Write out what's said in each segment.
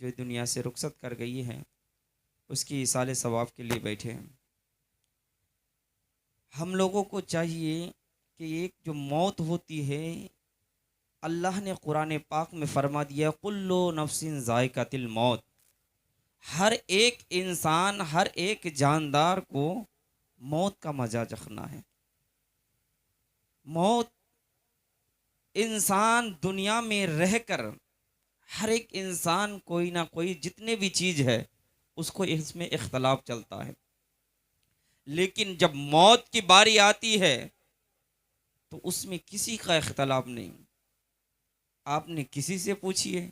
جو دنیا سے رخصت کر گئی ہیں اس کی ایصال ثواب کے لیے بیٹھے ہیں۔ ہم لوگوں کو چاہیے کہ ایک جو موت ہوتی ہے، اللہ نے قرآن پاک میں فرما دیا کل نفس ذائقۃ الموت، ہر ایک انسان، ہر ایک جاندار کو موت کا مزہ چکھنا ہے۔ موت، انسان دنیا میں رہ کر ہر ایک انسان کوئی نہ کوئی جتنے بھی چیز ہے اس کو اس میں اختلاف چلتا ہے، لیکن جب موت کی باری آتی ہے تو اس میں کسی کا اختلاف نہیں۔ آپ نے کسی سے پوچھیے،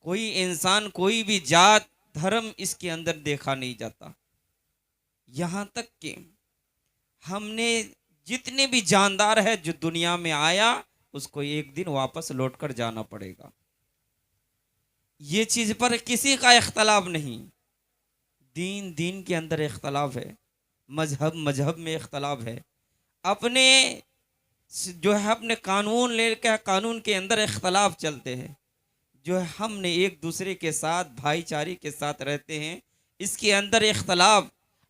کوئی انسان، کوئی بھی ذات، دھرم اس کے اندر دیکھا نہیں جاتا۔ یہاں تک کہ ہم نے جتنے بھی جاندار ہے جو دنیا میں آیا اس کو ایک دن واپس لوٹ کر جانا پڑے گا، یہ چیز پر کسی کا اختلاف نہیں۔ دین کے اندر اختلاف ہے، مذہب میں اختلاف ہے، اپنے جو ہے اپنے قانون لے کے قانون کے اندر اختلاف چلتے ہیں، جو ہے ہم نے ایک دوسرے کے ساتھ بھائی چارے کے ساتھ رہتے ہیں، اس کے اندر اختلاف۔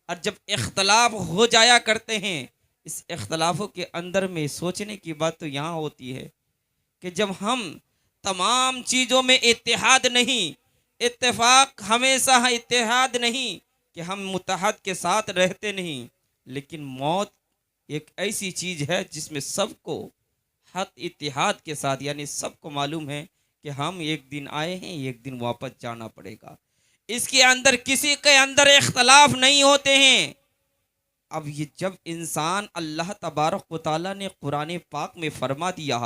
اور جب اختلاف ہو جایا کرتے ہیں، اس اختلافوں کے اندر میں سوچنے کی بات تو یہاں ہوتی ہے کہ جب ہم تمام چیزوں میں اتحاد نہیں، اتفاق ہمیشہ اتحاد نہیں کہ ہم متحد کے ساتھ رہتے نہیں، لیکن موت ایک ایسی چیز ہے جس میں سب کو حق اتحاد کے ساتھ، یعنی سب کو معلوم ہے کہ ہم ایک دن آئے ہیں، ایک دن واپس جانا پڑے گا، اس کے اندر کسی کے اندر اختلاف نہیں ہوتے ہیں۔ اب یہ جب انسان، اللہ تبارک و تعالیٰ نے قرآن پاک میں فرما دیا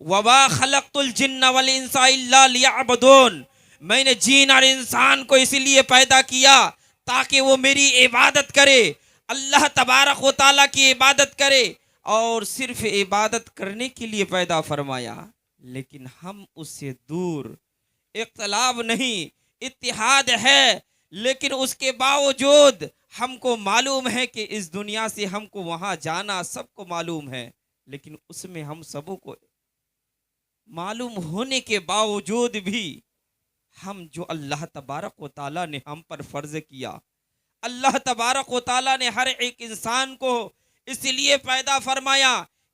وَمَا خَلَقْتُ الْجِنَّ وَالْإِنسَ إِلَّا لِيَعْبُدُونَ، میں نے جین اور انسان کو اسی لیے پیدا کیا تاکہ وہ میری عبادت کرے، اللہ تبارک و تعالیٰ کی عبادت کرے، اور صرف عبادت کرنے کے لیے پیدا فرمایا۔ لیکن ہم اس سے دور، اختلاف نہیں، اتحاد ہے، لیکن اس کے باوجود ہم کو معلوم ہے کہ اس دنیا سے ہم کو وہاں جانا سب کو معلوم ہے، لیکن اس میں ہم سبوں کو معلوم ہونے کے باوجود بھی ہم جو اللہ تبارک و تعالیٰ نے ہم پر فرض کیا، اللہ تبارک و تعالیٰ نے ہر ایک انسان کو اس لیے پیدا فرمایا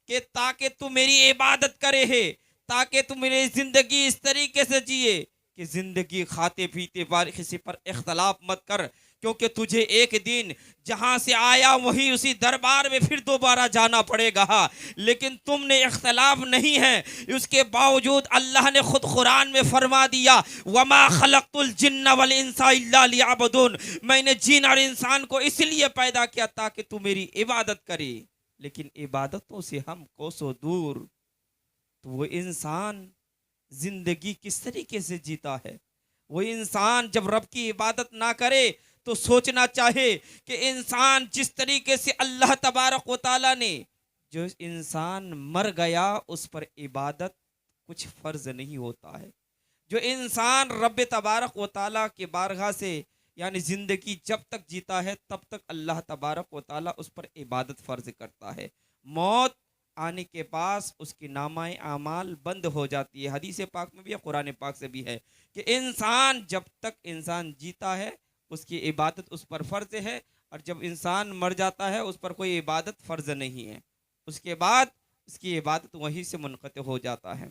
کہ تاکہ تو میری عبادت کرے ہے، تاکہ تو میری زندگی اس طریقے سے جیے کہ زندگی کھاتے پیتے بار کسی پر اختلاف مت کر، کیونکہ تجھے ایک دن جہاں سے آیا وہی اسی دربار میں پھر دوبارہ جانا پڑے گا، لیکن تم نے اختلاف نہیں ہے، اس کے باوجود اللہ نے خود قرآن میں فرما دیا وَمَا خَلَقْتُ الْجِنَّ وَالْإِنسَ إِلَّا لِيَعْبُدُونَ، میں نے جن اور انسان کو اس لیے پیدا کیا تاکہ تو میری عبادت کرے، لیکن عبادتوں سے ہم کوسوں دور۔ تو وہ انسان زندگی کس طریقے سے جیتا ہے؟ وہ انسان جب رب کی عبادت نہ کرے تو سوچنا چاہے کہ انسان جس طریقے سے اللہ تبارک و تعالیٰ نے جو انسان مر گیا اس پر عبادت کچھ فرض نہیں ہوتا ہے، جو انسان رب تبارک و تعالیٰ کے بارگاہ سے یعنی زندگی جب تک جیتا ہے تب تک اللہ تبارک و تعالیٰ اس پر عبادت فرض کرتا ہے، موت آنے کے پاس اس کی نامہ اعمال بند ہو جاتی ہے۔ حدیث پاک میں بھی ہے، قرآن پاک سے بھی ہے کہ انسان جب تک انسان جیتا ہے اس کی عبادت اس پر فرض ہے، اور جب انسان مر جاتا ہے اس پر کوئی عبادت فرض نہیں ہے، اس کے بعد اس کی عبادت وہیں سے منقطع ہو جاتا ہے۔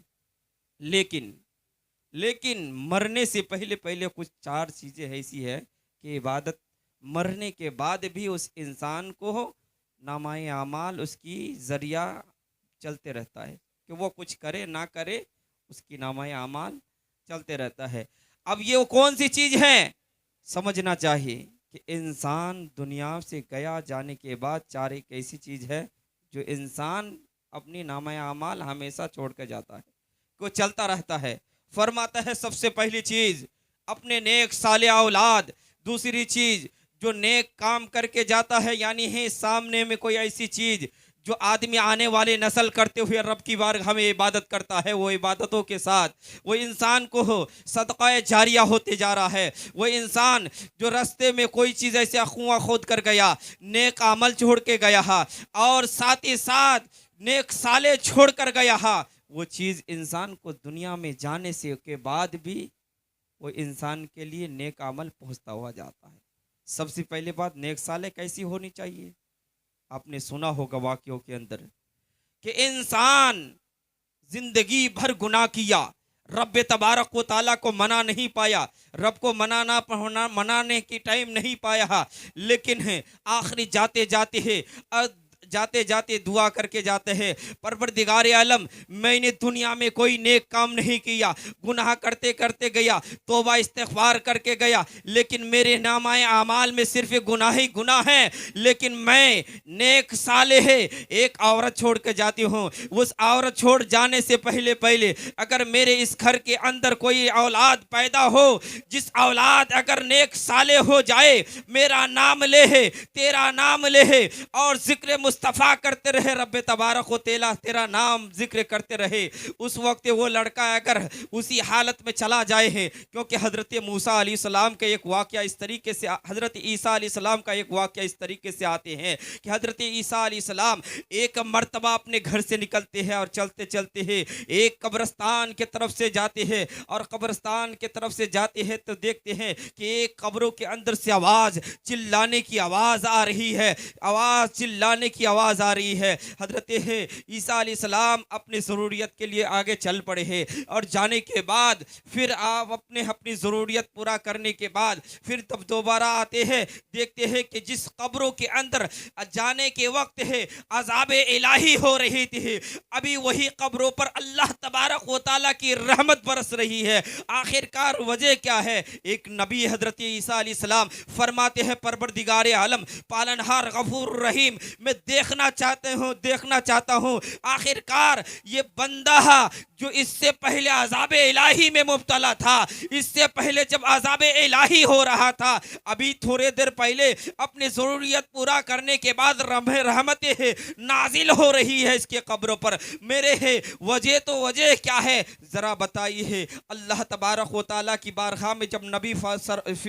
لیکن مرنے سے پہلے کچھ 4 چیزیں ایسی ہے کہ عبادت مرنے کے بعد بھی اس انسان کو نامہ اعمال اس کی ذریعہ چلتے رہتا ہے کہ وہ کچھ کرے نہ کرے، اس کی نامہ اعمال چلتے رہتا ہے۔ اب یہ کون سی چیز ہے؟ سمجھنا چاہیے کہ انسان دنیا سے گیا جانے کے بعد 4 ایک ایسی چیز ہے جو انسان اپنی نامہ اعمال ہمیشہ چھوڑ کے جاتا ہے، وہ چلتا رہتا ہے۔ فرماتا ہے سب سے پہلی چیز اپنے نیک صالح اولاد، دوسری چیز جو نیک کام کر کے جاتا ہے، یعنی ہے سامنے میں کوئی ایسی چیز جو آدمی آنے والے نسل کرتے ہوئے رب کی بارگاہ میں عبادت کرتا ہے، وہ عبادتوں کے ساتھ وہ انسان کو صدقہ جاریہ ہوتے جا رہا ہے۔ وہ انسان جو رستے میں کوئی چیز ایسے کنواں کھود کر گیا، نیک عمل چھوڑ کے گیا اور ساتھ ہی ساتھ نیک صالح چھوڑ کر گیا، وہ چیز انسان کو دنیا میں جانے سے کے بعد بھی وہ انسان کے لیے نیک عمل پہنچتا ہوا جاتا ہے۔ سب سے پہلے بات، نیک صالح کیسی ہونی چاہیے؟ آپ نے سنا ہوگا واقعوں کے اندر کہ انسان زندگی بھر گناہ کیا، رب تبارک و تعالیٰ کو منا نہیں پایا، رب کو منانے کی ٹائم نہیں پایا، لیکن آخری جاتے جاتے دعا کر کے جاتے ہیں، پروردگار عالم میں نے دنیا میں کوئی نیک کام نہیں کیا، گناہ کرتے کرتے گیا، توبہ استغفار کر کے گیا، لیکن میرے نامہ اعمال میں صرف گناہ ہی گناہ ہیں، لیکن میں نیک صالح ایک عورت چھوڑ کے جاتی ہوں۔ اس عورت چھوڑ جانے سے پہلے اگر میرے اس گھر کے اندر کوئی اولاد پیدا ہو، جس اولاد اگر نیک صالح ہو جائے، میرا نام لے، تیرا نام لے اور ذکر مصطفیٰ کرتے رہے، رب تبارک و تعالیٰ تیرا نام ذکر کرتے رہے، اس وقت وہ لڑکا اگر اسی حالت میں چلا جائے ہے، کیونکہ حضرت موسیٰ علیہ السلام کا ایک واقعہ اس طریقے سے، حضرت عیسیٰ علیہ السلام کا ایک واقعہ اس طریقے سے آتے ہیں کہ حضرت عیسیٰ علیہ السلام ایک مرتبہ اپنے گھر سے نکلتے ہیں اور چلتے چلتے ہیں ایک قبرستان کے طرف سے جاتے ہیں، اور قبرستان کے طرف سے جاتے ہیں تو دیکھتے ہیں کہ ایک قبروں کے اندر سے آواز، چلانے کی آواز آ رہی ہے، چلانے کی آواز آ رہی ہے۔ حضرت عیسیٰ علیہ السلام اپنی ضروریت کے لیے آگے چل پڑے ہیں، اور جانے کے بعد پھر آپ اپنی ضروریت پورا کرنے کے بعد پھر تب دوبارہ آتے ہیں، دیکھتے ہیں کہ جس قبروں کے اندر جانے کے وقت ہے عذاب الہی ہو رہی تھی، ابھی وہی قبروں پر اللہ تبارک و تعالیٰ کی رحمت برس رہی ہے۔ آخر کار وجہ کیا ہے؟ ایک نبی حضرت عیسیٰ علیہ السلام فرماتے ہیں، پروردگار عالم پالنہار غفور رحیم، میں دیکھنا چاہتا ہوں آخر کار یہ بندہ جو اس سے پہلے عذاب الہی میں مبتلا تھا، اس سے پہلے جب عذاب الہی ہو رہا تھا، ابھی تھوڑے دیر پہلے اپنی ضروریت پورا کرنے کے بعد رحمت نازل ہو رہی ہے اس کے قبروں پر، میرے وجہ کیا ہے ذرا بتائیے۔ اللہ تبارک و تعالیٰ کی بارگاہ میں جب نبی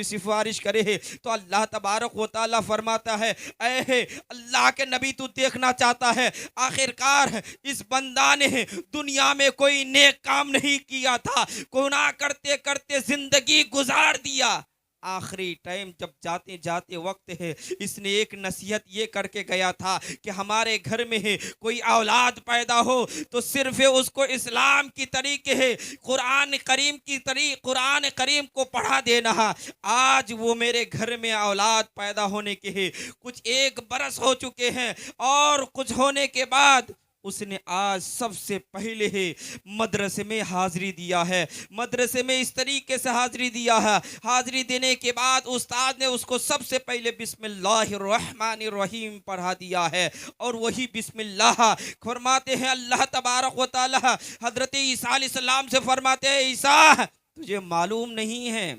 سفارش کرے تو اللہ تبارک و تعالیٰ فرماتا ہے، اے اللہ کے نبی تو دیکھنا چاہتا ہے، آخر کار اس بندہ نے دنیا میں کوئی نیک کام نہیں کیا تھا، گناہ کرتے کرتے زندگی گزار دیا، آخری ٹائم جب جاتے جاتے وقت ہے اس نے ایک نصیحت یہ کر کے گیا تھا کہ ہمارے گھر میں ہے کوئی اولاد پیدا ہو تو صرف اس کو اسلام کی طریقے ہے، قرآن کریم کو پڑھا دینا۔ آج وہ میرے گھر میں اولاد پیدا ہونے کے ہے کچھ 1 برس ہو چکے ہیں، اور کچھ ہونے کے بعد اس نے آج سب سے پہلے مدرسے میں حاضری دیا ہے، مدرسے میں اس طریقے سے حاضری دیا ہے، حاضری دینے کے بعد استاد نے اس کو سب سے پہلے بسم اللہ الرحمن الرحیم پڑھا دیا ہے، اور وہی بسم اللہ فرماتے ہیں اللہ تبارک و تعالی حضرت عیسیٰ علیہ السلام سے فرماتے ہیں، عیسیٰ تجھے معلوم نہیں ہے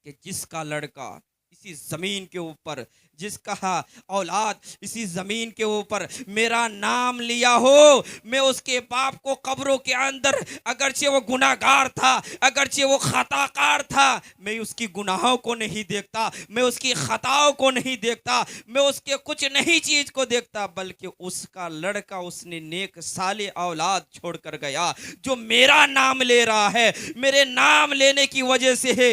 کہ جس کا لڑکا اسی زمین کے اوپر، جس کا اولاد اسی زمین کے اوپر میرا نام لیا ہو، میں اس کے باپ کو قبروں کے اندر اگرچہ وہ گناہگار تھا، اگرچہ وہ خطا کار تھا، میں اس کی گناہوں کو نہیں دیکھتا، میں اس کی خطاؤں کو نہیں دیکھتا، میں اس کے کچھ نہیں چیز کو دیکھتا، بلکہ اس کا لڑکا اس نے نیک صالح اولاد چھوڑ کر گیا جو میرا نام لے رہا ہے، میرے نام لینے کی وجہ سے ہے،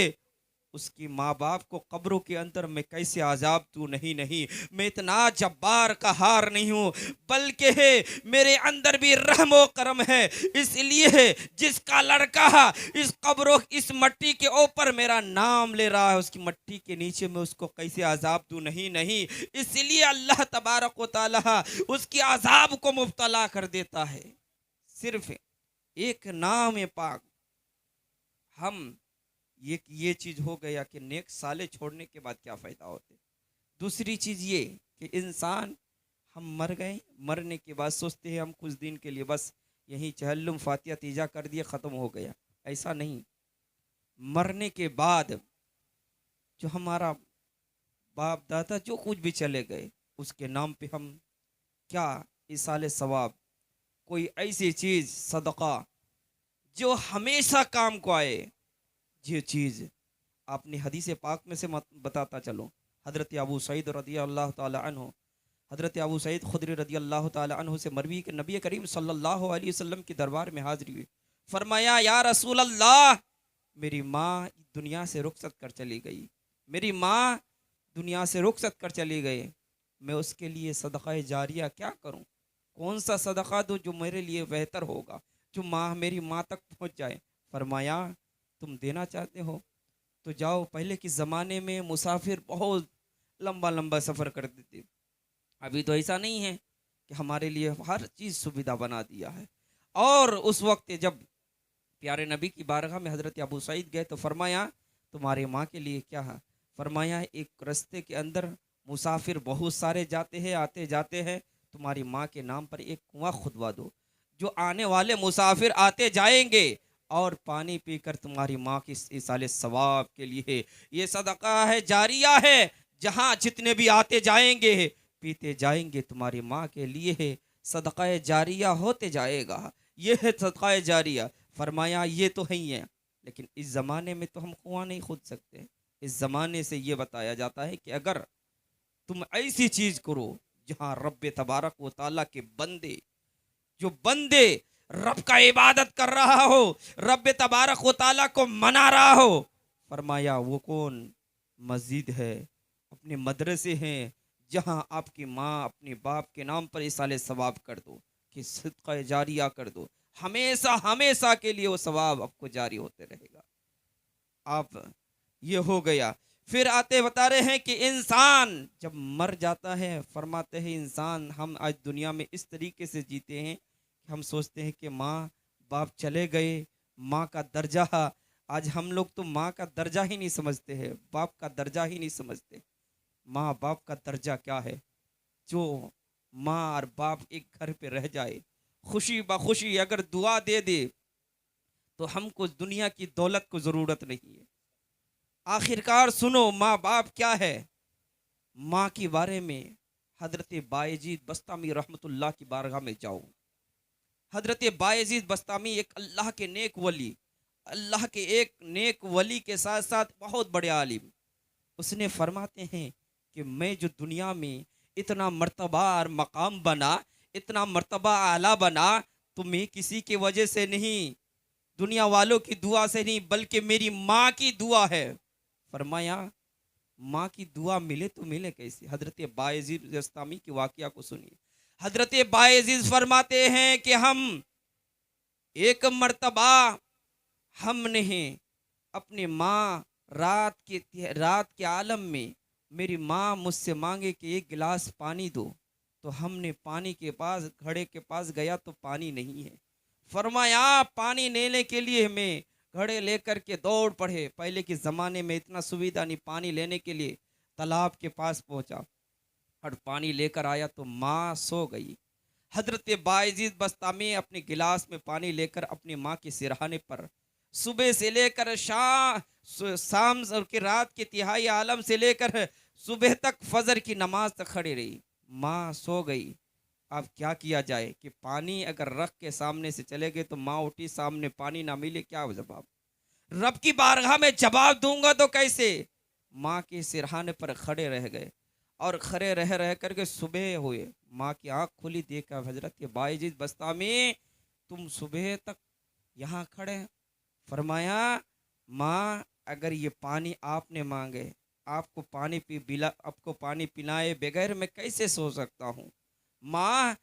اس کی ماں باپ کو قبروں کے اندر میں کیسے عذاب دوں؟ نہیں، میں اتنا جبار قہار نہیں ہوں، بلکہ میرے اندر بھی رحم و کرم ہے، اس لیے جس کا لڑکا اس مٹی کے اوپر میرا نام لے رہا ہے، اس کی مٹی کے نیچے میں اس کو کیسے عذاب دوں؟ نہیں، اس لیے اللہ تبارک و تعالی اس کی عذاب کو مبتلا کر دیتا ہے، صرف ایک نام پاک۔ ہم یہ چیز ہو گیا کہ نیک صالح چھوڑنے کے بعد کیا فائدہ ہوتے۔ دوسری چیز یہ کہ انسان، ہم مر گئے، مرنے کے بعد سوچتے ہیں ہم کچھ دن کے لیے بس یہیں چہلم فاتحہ تیجا کر دیا، ختم ہو گیا، ایسا نہیں۔ مرنے کے بعد جو ہمارا باپ دادا جو کچھ بھی چلے گئے، اس کے نام پہ ہم کیا ایصال ثواب، کوئی ایسی چیز صدقہ جو ہمیشہ کام کو آئے، یہ چیز آپ نے حدیث پاک میں سے بتاتا چلو، حضرت ابو سعید رضی اللہ تعالی عنہ، حضرت ابو سعید خدری رضی اللہ تعالی عنہ سے مروی کہ نبی کریم صلی اللہ علیہ وسلم کی دربار میں حاضری ہوئی، فرمایا یا رسول اللہ میری ماں دنیا سے رخصت کر چلی گئی، میری ماں دنیا سے رخصت کر چلی گئی، میں اس کے لیے صدقہ جاریہ کیا کروں؟ کون سا صدقہ دوں جو میرے لیے بہتر ہوگا، جو میری ماں تک پہنچ جائے؟ فرمایا تم دینا چاہتے ہو تو جاؤ، پہلے کے زمانے میں مسافر بہت لمبا لمبا سفر کرتے تھے، ابھی تو ایسا نہیں ہے کہ ہمارے لیے ہر چیز سویدھا بنا دیا ہے۔ اور اس وقت جب پیارے نبی کی بارگاہ میں حضرت ابو سعید گئے تو فرمایا تمہاری ماں کے لیے کیا ہے؟ فرمایا ایک رستے کے اندر مسافر بہت سارے جاتے ہیں آتے جاتے ہیں، تمہاری ماں کے نام پر ایک کنواں کھدوا دو، جو آنے والے مسافر آتے جائیں گے اور پانی پی کر تمہاری ماں کی ایصال ثواب کے لیے یہ صدقہ ہے جاریہ ہے، جہاں جتنے بھی آتے جائیں گے پیتے جائیں گے تمہاری ماں کے لیے ہے صدقہ جاریہ ہوتے جائے گا، یہ ہے صدقہ جاریہ۔ فرمایا یہ تو ہی ہے، لیکن اس زمانے میں تو ہم کنواں نہیں کھود سکتے، اس زمانے سے یہ بتایا جاتا ہے کہ اگر تم ایسی چیز کرو جہاں رب تبارک و تعالیٰ کے بندے، جو بندے رب کا عبادت کر رہا ہو، رب تبارک و تعالیٰ کو منا رہا ہو، فرمایا وہ کون؟ مسجد ہے، اپنے مدرسے ہیں، جہاں آپ کی ماں اپنے باپ کے نام پر ایصال ثواب کر دو، کہ صدقہ جاریہ کر دو، ہمیشہ ہمیشہ کے لیے وہ ثواب آپ کو جاری ہوتے رہے گا۔ آپ یہ ہو گیا۔ پھر آتے بتا رہے ہیں کہ انسان جب مر جاتا ہے، فرماتے ہیں انسان ہم آج دنیا میں اس طریقے سے جیتے ہیں کہ ہم سوچتے ہیں کہ ماں باپ چلے گئے، ماں کا درجہ، آج ہم لوگ تو ماں کا درجہ ہی نہیں سمجھتے ہیں، باپ کا درجہ ہی نہیں سمجھتے۔ ماں باپ کا درجہ کیا ہے؟ جو ماں اور باپ ایک گھر پہ رہ جائے، خوشی بخوشی اگر دعا دے دے تو ہم کو دنیا کی دولت کو ضرورت نہیں ہے۔ آخرکار سنو ماں باپ کیا ہے۔ ماں کے بارے میں حضرت بایزید بستامی رحمۃ اللہ کی بارگاہ میں جاؤ۔ حضرت بایزید بستامی ایک اللہ کے نیک ولی، اللہ کے ایک نیک ولی کے ساتھ ساتھ بہت بڑے عالم، اس نے فرماتے ہیں کہ میں جو دنیا میں اتنا مرتبہ اور مقام بنا، اتنا مرتبہ اعلیٰ بنا، تو میں کسی کی وجہ سے نہیں، دنیا والوں کی دعا سے نہیں، بلکہ میری ماں کی دعا ہے۔ فرمایا ماں کی دعا ملے تو ملے کیسے؟ حضرت بایزید بستامی کے واقعہ کو سنیے۔ حضرت بایزید فرماتے ہیں کہ ایک مرتبہ ہم نے اپنی ماں رات کے عالم میں میری ماں مجھ سے مانگے کہ ایک گلاس پانی دو، تو ہم نے پانی کے پاس گھڑے کے پاس گیا تو پانی نہیں ہے۔ فرمایا پانی لینے کے لیے میں گھڑے لے کر کے دوڑ پڑے، پہلے کے زمانے میں اتنا سویدھا نہیں، پانی لینے کے لیے تالاب کے پاس پہنچا اور پانی لے کر آیا تو ماں سو گئی۔ حضرت بایزید بستامی اپنے گلاس میں پانی لے کر اپنی ماں کے سرہانے پر صبح سے لے کر شام کے رات کے تہائی عالم سے لے کر صبح تک فجر کی نماز تک کھڑی رہی، ماں سو گئی۔ اب کیا کیا جائے کہ پانی اگر رکھ کے سامنے سے چلے گئے تو ماں اٹھی، سامنے پانی نہ ملے، کیا جواب؟ رب کی بارگاہ میں جواب دوں گا تو کیسے؟ ماں کے سرہانے پر کھڑے رہ گئے اور کھڑے رہ کر کے صبح ہوئے، ماں کی آنکھ کھلی، دیکھا حضرت بایزید بستامی تم صبح تک یہاں کھڑے۔ فرمایا ماں اگر یہ پانی آپ نے مانگے، آپ کو پانی پلائے بغیر میں کیسے سو سکتا ہوں؟ ماں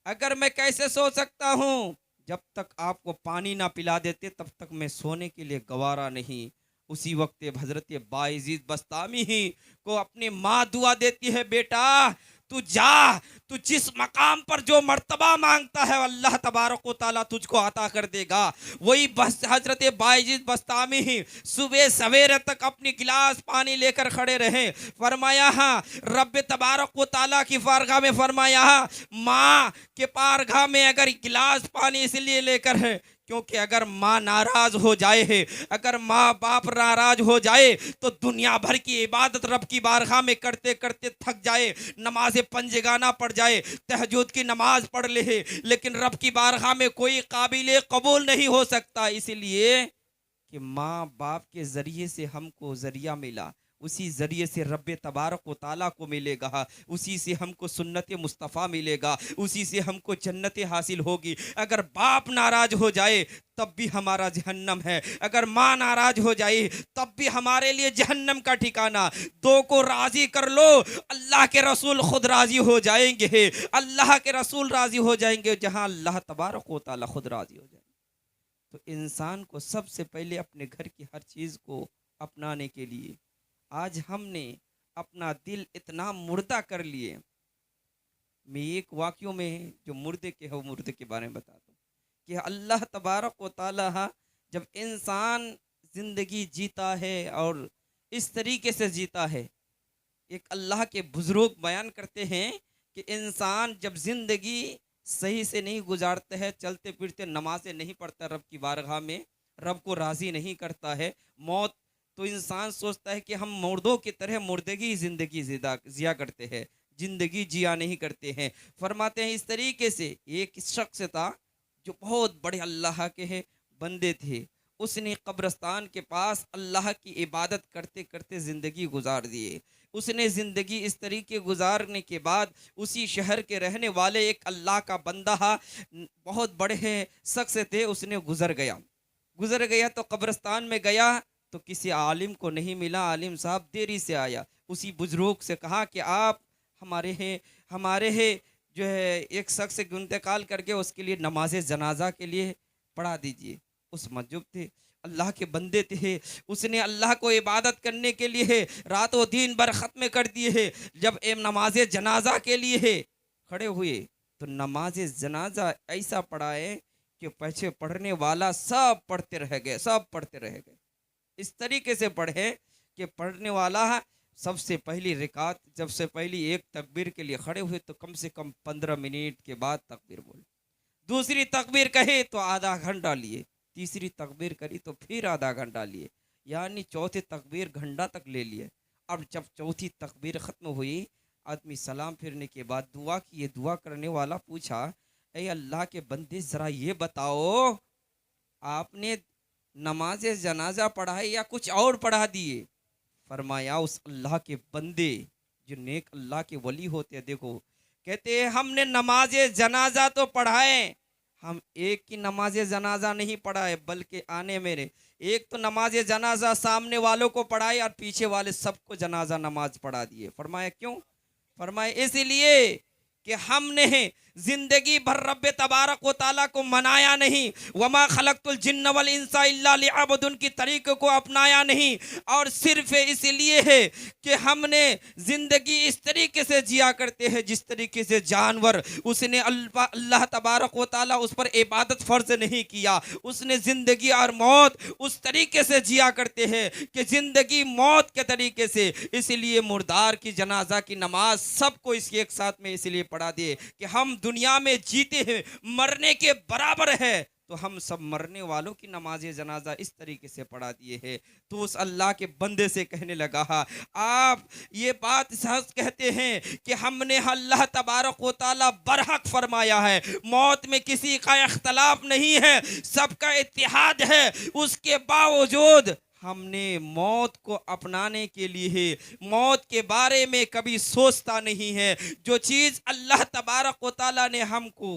اگر میں کیسے سو سکتا ہوں؟ جب تک آپ کو پانی نہ پلا دیتے تب تک میں سونے کے لیے گوارا نہیں۔ اسی وقت حضرت بایزید بستامی ہی کو اپنی ماں دعا دیتی ہے، بیٹا تو جا، تو جس مقام پر جو مرتبہ مانگتا ہے اللہ تبارک و تعالیٰ تجھ کو عطا کر دے گا۔ وہی حضرت بایزید بستامی ہی صبح سویرے تک اپنی گلاس پانی لے کر کھڑے رہے۔ فرمایا رب تبارک و تعالیٰ کی بارگاہ میں، فرمایا ماں کے بارگاہ میں اگر گلاس پانی اس لیے لے کر ہے کیونکہ اگر ماں ناراض ہو جائے، اگر ماں باپ ناراض ہو جائے تو دنیا بھر کی عبادت رب کی بارگاہ میں کرتے کرتے تھک جائے، نماز پنجگانہ پڑھ جائے، تہجد کی نماز پڑھ لے، لیکن رب کی بارگاہ میں کوئی قابل قبول نہیں ہو سکتا، اس لیے کہ ماں باپ کے ذریعے سے ہم کو ذریعہ ملا، اسی ذریعے سے رب تبارک و تعالیٰ کو ملے گا، اسی سے ہم کو سنت مصطفیٰ ملے گا، اسی سے ہم کو جنت حاصل ہوگی۔ اگر باپ ناراض ہو جائے تب بھی ہمارا جہنم ہے، اگر ماں ناراض ہو جائے تب بھی ہمارے لیے جہنم کا ٹھکانہ۔ دو کو راضی کر لو، اللہ کے رسول خود راضی ہو جائیں گے، اللہ کے رسول راضی ہو جائیں گے، جہاں اللہ تبارک و تعالیٰ خود راضی ہو جائیں گے۔ تو انسان کو سب سے پہلے اپنے گھر کی ہر چیز کو اپنانے کے لیے، آج ہم نے اپنا دل اتنا مردہ کر لیے۔ میں ایک واقعوں میں جو مردے کے ہو مردے کے بارے میں بتاتا ہوں کہ اللہ تبارک و تعالی جب انسان زندگی جیتا ہے اور اس طریقے سے جیتا ہے، ایک اللہ کے بزرگ بیان کرتے ہیں کہ انسان جب زندگی صحیح سے نہیں گزارتا ہے، چلتے پھرتے نمازیں نہیں پڑھتا رب کی بارگاہ میں، رب کو راضی نہیں کرتا ہے، موت تو انسان سوچتا ہے کہ ہم مردوں کی طرح مردگی زندگی زیا کرتے ہیں، زندگی جیا نہیں کرتے ہیں۔ فرماتے ہیں اس طریقے سے ایک شخص تھا جو بہت بڑے اللہ کے بندے تھے، اس نے قبرستان کے پاس اللہ کی عبادت کرتے کرتے زندگی گزار دیے۔ اس نے زندگی اس طریقے گزارنے کے بعد اسی شہر کے رہنے والے ایک اللہ کا بندہ بہت بڑے شخص تھے، اس نے گزر گیا تو قبرستان میں گیا تو کسی عالم کو نہیں ملا، عالم صاحب دیری سے آیا، اسی بزرگ سے کہا کہ آپ ہمارے جو ہے ایک شخص انتقال کر کے اس کے لیے نماز جنازہ کے لیے پڑھا دیجئے۔ اس مسجد تھے، اللہ کے بندے تھے، اس نے اللہ کو عبادت کرنے کے لیے رات و دن بھر ختم کر دیے ہے۔ جب نماز جنازہ کے لیے کھڑے ہوئے تو نماز جنازہ ایسا پڑھا ہے کہ پیچھے پڑھنے والا سب پڑھتے رہ گئے، اس طریقے سے پڑھے کہ پڑھنے والا سب سے پہلی رکعت جب سے پہلی ایک تکبیر کے لیے کھڑے ہوئے تو کم سے کم 15 منٹ کے بعد تکبیر بولے، دوسری تکبیر کہے تو آدھا گھنٹہ لیے، تیسری تکبیر کری تو پھر آدھا گھنٹہ لیے، یعنی چوتھی تکبیر گھنٹہ تک لے لیے۔ اب جب چوتھی تکبیر ختم ہوئی، آدمی سلام پھرنے کے بعد دعا کیے، دعا کرنے والا پوچھا اے اللہ کے بندے ذرا یہ بتاؤ آپ نے نماز جنازہ پڑھائی یا کچھ اور پڑھا دیے؟ فرمایا اس اللہ کے بندے جو نیک اللہ کے ولی ہوتے ہیں، دیکھو کہتے ہیں ہم نے نماز جنازہ تو پڑھائے، ہم ایک کی نماز جنازہ نہیں پڑھائے بلکہ آنے میرے ایک تو نماز جنازہ سامنے والوں کو پڑھائی اور پیچھے والے سب کو جنازہ نماز پڑھا دیے۔ فرمایا کیوں؟ فرمایا اس لیے کہ ہم نے زندگی بھر رب تبارک و تعالیٰ کو منایا نہیں، وما خلقت الجن والانس الا لیعبدون کی طریقے کو اپنایا نہیں، اور صرف اس لیے ہے کہ ہم نے زندگی اس طریقے سے جیا کرتے ہیں جس طریقے سے جانور، اس نے اللہ تبارک و تعالیٰ اس پر عبادت فرض نہیں کیا، اس نے زندگی اور موت اس طریقے سے جیا کرتے ہیں کہ زندگی موت کے طریقے سے، اس لیے مردار کی جنازہ کی نماز سب کو اس ایک ساتھ میں اس لیے پڑھا دیے کہ ہم دنیا میں جیتے ہیں مرنے کے برابر ہے، تو ہم سب مرنے والوں کی نماز جنازہ اس طریقے سے پڑھا دیے ہیں۔ تو اس اللہ کے بندے سے کہنے لگا آپ یہ بات سچ کہتے ہیں کہ ہم نے اللہ تبارک و تعالیٰ برحق فرمایا ہے، موت میں کسی کا اختلاف نہیں ہے، سب کا اتحاد ہے، اس کے باوجود ہم نے موت کو اپنانے کے لیے موت کے بارے میں کبھی سوچتا نہیں ہے۔ جو چیز اللہ تبارک و تعالیٰ نے ہم کو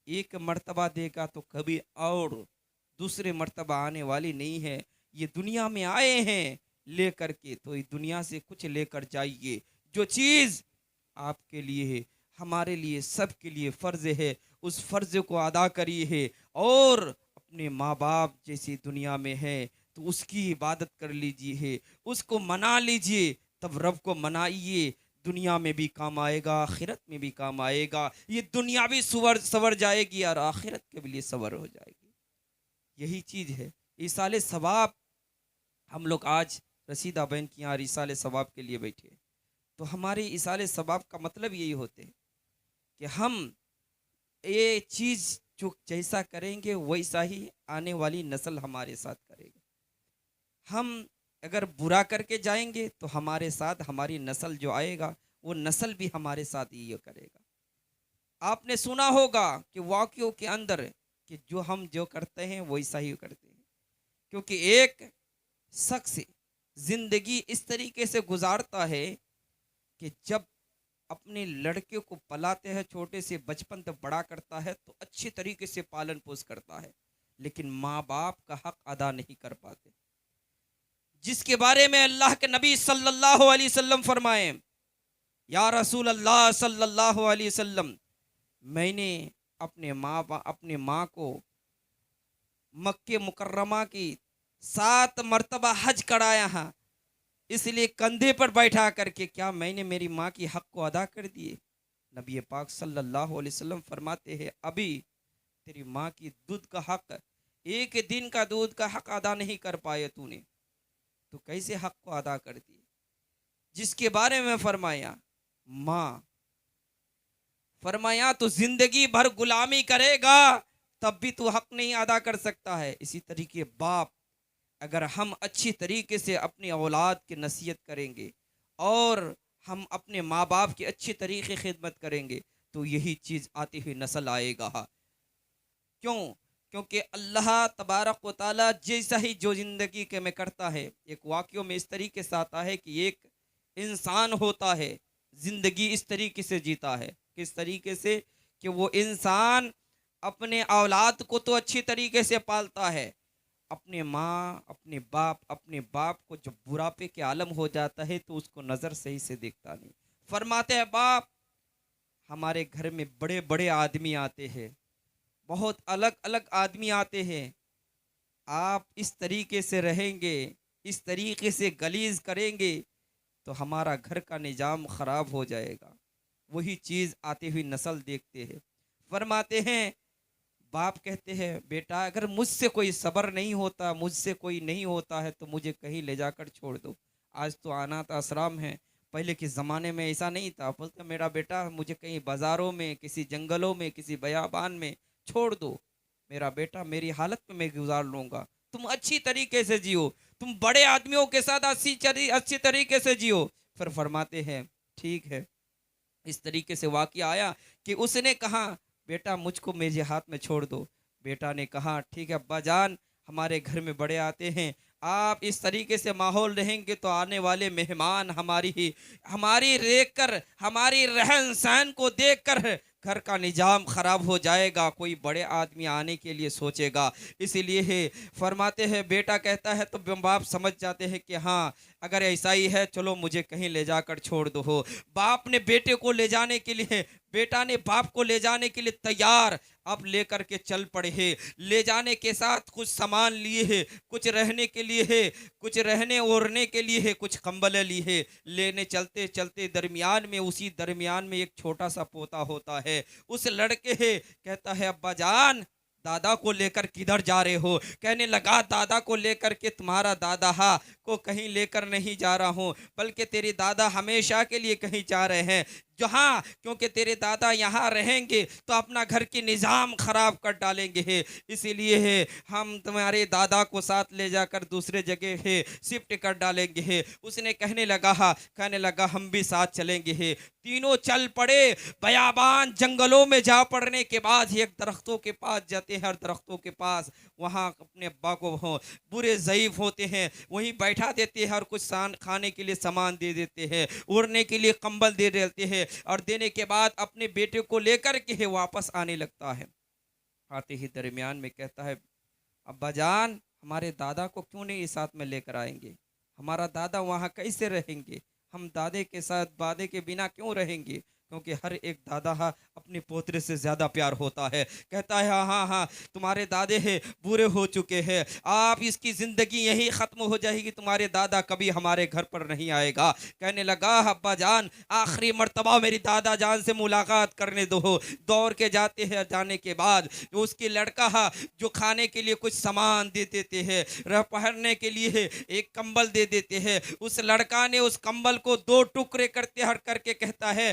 ایک مرتبہ دے گا تو کبھی اور دوسرے مرتبہ آنے والی نہیں ہے۔ یہ دنیا میں آئے ہیں لے کر کے، تو اس دنیا سے کچھ لے کر جائیے۔ جو چیز آپ کے لیے ہے ہمارے لیے سب کے لیے فرض ہے، اس فرض کو ادا کریے ہے، اور اپنے ماں باپ جیسی دنیا میں ہے تو اس کی عبادت کر لیجیے، اس کو منا لیجیے، تب رب کو منائیے، دنیا میں بھی کام آئے گا، آخرت میں بھی کام آئے گا، یہ دنیا بھی سور جائے گی اور آخرت کے لیے سور ہو جائے گی۔ یہی چیز ہے ایصال ثواب۔ ہم لوگ آج رسیدہ بہن کی یہاں ایصال ثواب کے لیے بیٹھے، تو ہمارے ایصال ثواب کا مطلب یہی ہوتے ہیں کہ ہم یہ چیز جو جیسا کریں گے ویسا ہی آنے والی نسل ہمارے ساتھ کرے گی۔ ہم اگر برا کر کے جائیں گے تو ہمارے ساتھ ہماری نسل جو آئے گا وہ نسل بھی ہمارے ساتھ یہ کرے گا۔ آپ نے سنا ہوگا کہ واقعوں کے اندر کہ جو کرتے ہیں ویسا ہی کرتے ہیں، کیونکہ ایک شخص زندگی اس طریقے سے گزارتا ہے کہ جب اپنے لڑکے کو پلاتے ہیں چھوٹے سے بچپن تک بڑا کرتا ہے تو اچھے طریقے سے پالن پوس کرتا ہے، لیکن ماں باپ کا حق ادا نہیں کر پاتے، جس کے بارے میں اللہ کے نبی صلی اللہ علیہ وسلم فرمائے، یا رسول اللہ صلی اللہ علیہ وسلم، میں نے اپنے ماں کو مکہ مکرمہ کی 7 مرتبہ حج کرایا ہے، اس لیے کندھے پر بیٹھا کر کے کیا میں نے میری ماں کی حق کو ادا کر دیے؟ نبی پاک صلی اللہ علیہ وسلم فرماتے ہیں ابھی تیری ماں کی دودھ کا حق، ایک دن کا دودھ کا حق ادا نہیں کر پائے تو کیسے حق کو ادا کر دیے؟ جس کے بارے میں فرمایا ماں، فرمایا تو زندگی بھر غلامی کرے گا تب بھی تو حق نہیں ادا کر سکتا ہے۔ اسی طریقے باپ، اگر ہم اچھی طریقے سے اپنی اولاد کی نصیحت کریں گے اور ہم اپنے ماں باپ کی اچھی طریقے خدمت کریں گے تو یہی چیز آتی ہوئی نسل آئے گا۔ کیونکہ اللہ تبارک و تعالیٰ جیسا ہی جو زندگی کے میں کرتا ہے، ایک واقعوں میں اس طریقے سے آتا ہے کہ ایک انسان ہوتا ہے، زندگی اس طریقے سے جیتا ہے، کس طریقے سے کہ وہ انسان اپنے اولاد کو تو اچھی طریقے سے پالتا ہے، اپنے ماں اپنے باپ کو جب بڑھاپے کے عالم ہو جاتا ہے تو اس کو نظر صحیح سے دیکھتا نہیں۔ فرماتے ہیں باپ، ہمارے گھر میں بڑے بڑے آدمی آتے ہیں، بہت الگ الگ آدمی آتے ہیں، آپ اس طریقے سے رہیں گے، اس طریقے سے گلیز کریں گے تو ہمارا گھر کا نظام خراب ہو جائے گا۔ وہی چیز آتی ہوئی نسل دیکھتے ہیں۔ فرماتے ہیں، باپ کہتے ہیں بیٹا اگر مجھ سے کوئی صبر نہیں ہوتا، مجھ سے کوئی نہیں ہوتا ہے تو مجھے کہیں لے جا کر چھوڑ دو۔ آج تو اناتھ آشرم ہے، پہلے کے زمانے میں ایسا نہیں تھا، بولتے میرا بیٹا مجھے کہیں بازاروں میں، کسی جنگلوں میں، کسی بیابان میں چھوڑ دو، میرا بیٹا میری حالت میں گزار لوں گا، تم اچھی طریقے سے جیو، تم بڑے آدمیوں کے ساتھ اچھی طریقے سے جیو۔ پھر فرماتے ہیں ٹھیک ہے، اس طریقے سے واقعہ آیا کہ اس نے کہا بیٹا مجھ کو میرے ہاتھ میں چھوڑ دو۔ بیٹا نے کہا ٹھیک ہے ابا جان، ہمارے گھر میں بڑے آتے ہیں، آپ اس طریقے سے ماحول رہیں گے تو آنے والے مہمان ہماری دیکھ کر، ہماری رہن سہن کو دیکھ کر گھر کا نظام خراب ہو جائے گا، کوئی بڑے آدمی آنے کے لیے سوچے گا، اسی لیے فرماتے ہیں بیٹا کہتا ہے تو باپ سمجھ جاتے ہیں کہ ہاں اگر ایسا ہی ہے چلو مجھے کہیں لے جا کر چھوڑ دو۔ باپ نے بیٹے کو لے جانے کے لیے، بیٹا نے باپ کو لے جانے کے لیے تیار، اب لے کر کے چل پڑے ہیں، لے جانے کے ساتھ کچھ سامان لیے ہیں، کچھ رہنے کے لیے ہے، کچھ رہنے اوڑھنے کے لیے ہے، کچھ کمبلیں لی ہے، لینے چلتے چلتے اسی درمیان میں ایک چھوٹا سا پوتا ہوتا ہے، اس لڑکے ہے کہتا ہے ابا جان دادا کو لے کر کدھر جا رہے ہو؟ کہنے لگا دادا کو لے کر کے تمہارا دادا کو کہیں لے کر نہیں جا رہا ہوں، بلکہ تیرے دادا ہمیشہ کے لیے کہیں جا رہے ہیں، جہاں کیونکہ تیرے دادا یہاں رہیں گے تو اپنا گھر کی نظام خراب کر ڈالیں گے، اسی لیے ہم تمہارے دادا کو ساتھ لے جا کر دوسرے جگہ شفٹ کر ڈالیں گے۔ اس نے کہنے لگا ہم بھی ساتھ چلیں گے۔ تینوں چل پڑے، بیابان جنگلوں میں جا پڑنے کے بعد ایک درختوں کے پاس جاتے ہیں، ہر درختوں کے پاس وہاں اپنے ابا کو برے ضعیف ہوتے ہیں وہیں بیٹھا دیتے ہیں اور کچھ کھانے کے لیے سامان دے دیتے ہیں، اوڑھنے کے لیے کمبل دے دیتے ہیں، اور دینے کے بعد اپنے بیٹے کو لے کر کے واپس آنے لگتا ہے۔ آتے ہی درمیان میں کہتا ہے ابا جان ہمارے دادا کو کیوں نہیں ساتھ میں لے کر آئیں گے؟ ہمارا دادا وہاں کیسے رہیں گے؟ ہم دادے کے ساتھ دادے کے بنا کیوں رہیں گے؟ کیونکہ ہر ایک دادا اپنے پوترے سے زیادہ پیار ہوتا ہے۔ کہتا ہے ہاں تمہارے دادے بوڑھے ہو چکے ہیں، آپ اس کی زندگی یہی ختم ہو جائے گی، تمہارے دادا کبھی ہمارے گھر پر نہیں آئے گا۔ کہنے لگا ابا جان آخری مرتبہ میری دادا جان سے ملاقات کرنے دو۔ دوڑ کے جاتے ہیں، جانے کے بعد اس کی لڑکا جو کھانے کے لیے کچھ سامان دے دیتے ہیں، پہننے کے لیے ایک کمبل دے دیتے ہیں، اس لڑکا نے اس کمبل کو 2 ٹکڑے کر کے کہتا ہے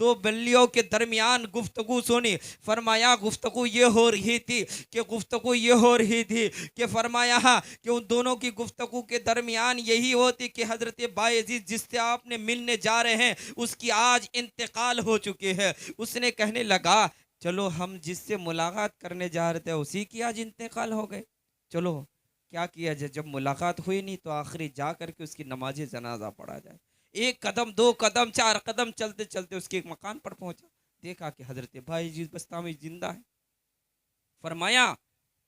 دو بلیوں کے درمیان گفتگو سنی. فرمایا گفتگو یہ ہو رہی تھی کہ فرمایا کہ ان دونوں کی گفتگو کے درمیان یہی ہوتی کہ حضرت بایزید جس سے آپ نے ملنے جا رہے ہیں اس کی آج انتقال ہو چکے ہے. اس نے کہنے لگا چلو ہم جس سے ملاقات کرنے جا رہے تھے اسی کی آج انتقال ہو گئے. چلو کیا کیا جائے، جب ملاقات ہوئی نہیں تو آخری جا کر کے اس کی نماز جنازہ پڑھا جائے. ایک قدم، دو قدم، چار قدم چلتے چلتے اس کے ایک مکان پر پہنچا، دیکھا کہ حضرت بایزید بسطامی زندہ ہے. فرمایا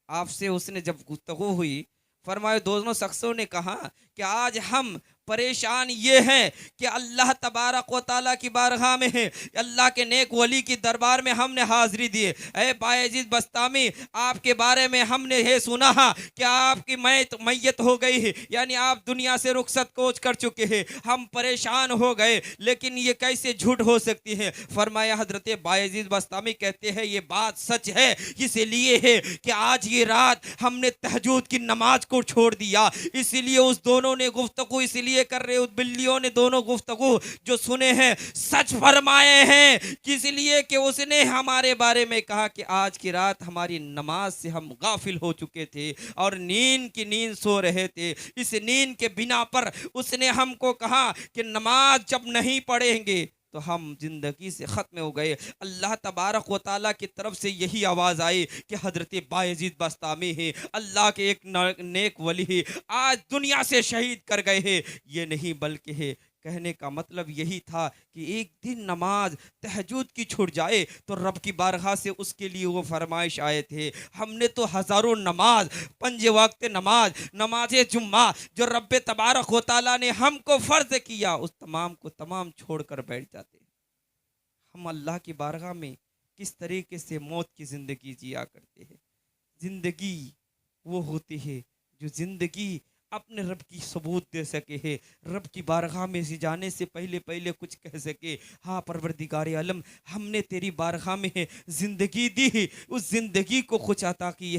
آپ سے اس نے جب گفتگو ہوئی، فرمایا دونوں شخصوں نے کہا کہ آج ہم پریشان یہ ہیں کہ اللہ تبارک و تعالیٰ کی بارگاہ میں ہے، اللہ کے نیک ولی کی دربار میں ہم نے حاضری دیے. اے بایزید بسطامی، آپ کے بارے میں ہم نے یہ سنا کہ آپ کی میت ہو گئی ہے، یعنی آپ دنیا سے رخصت کوچ کر چکے ہیں. ہم پریشان ہو گئے، لیکن یہ کیسے جھوٹ ہو سکتی ہے. فرمایا حضرت بایزید بسطامی کہتے ہیں یہ بات سچ ہے، اس لیے ہے کہ آج یہ رات ہم نے تہجد کی نماز کو چھوڑ دیا. اسی لیے اس دونوں نے گفتگو اس لیے کر رہے، اس بلیوں نے دونوں گفتگو جو سنے ہیں سچ فرمائے ہیں، اس لیے کہ اس نے ہمارے بارے میں کہا کہ آج کی رات ہماری نماز سے ہم غافل ہو چکے تھے اور نیند کی نیند سو رہے تھے. اس نیند کے بنا پر اس نے ہم کو کہا کہ نماز جب نہیں پڑھیں گے تو ہم زندگی سے ختم ہو گئے. اللہ تبارک و تعالیٰ کی طرف سے یہی آواز آئی کہ حضرت بایزید بسطامی ہے، اللہ کے ایک نیک ولی ہے، آج دنیا سے شہید کر گئے ہیں. یہ نہیں بلکہ ہے، کہنے کا مطلب یہی تھا کہ ایک دن نماز تہجد کی چھوٹ جائے تو رب کی بارگاہ سے اس کے لیے وہ فرمائش آئے تھے. ہم نے تو ہزاروں نماز، 5 وقت نماز جمعہ جو رب تبارک و تعالیٰ نے ہم کو فرض کیا، اس تمام کو تمام چھوڑ کر بیٹھ جاتے. ہم اللہ کی بارگاہ میں کس طریقے سے موت کی زندگی جیا کرتے ہیں. زندگی وہ ہوتی ہے جو زندگی اپنے رب کی ثبوت دے سکے ہے، رب کی بارگاہ میں جانے سے پہلے کچھ کہہ سکے، ہاں پروردگار عالم ہم نے تیری بارگاہ میں زندگی دی ہے، اس زندگی کو کچھ عطا کی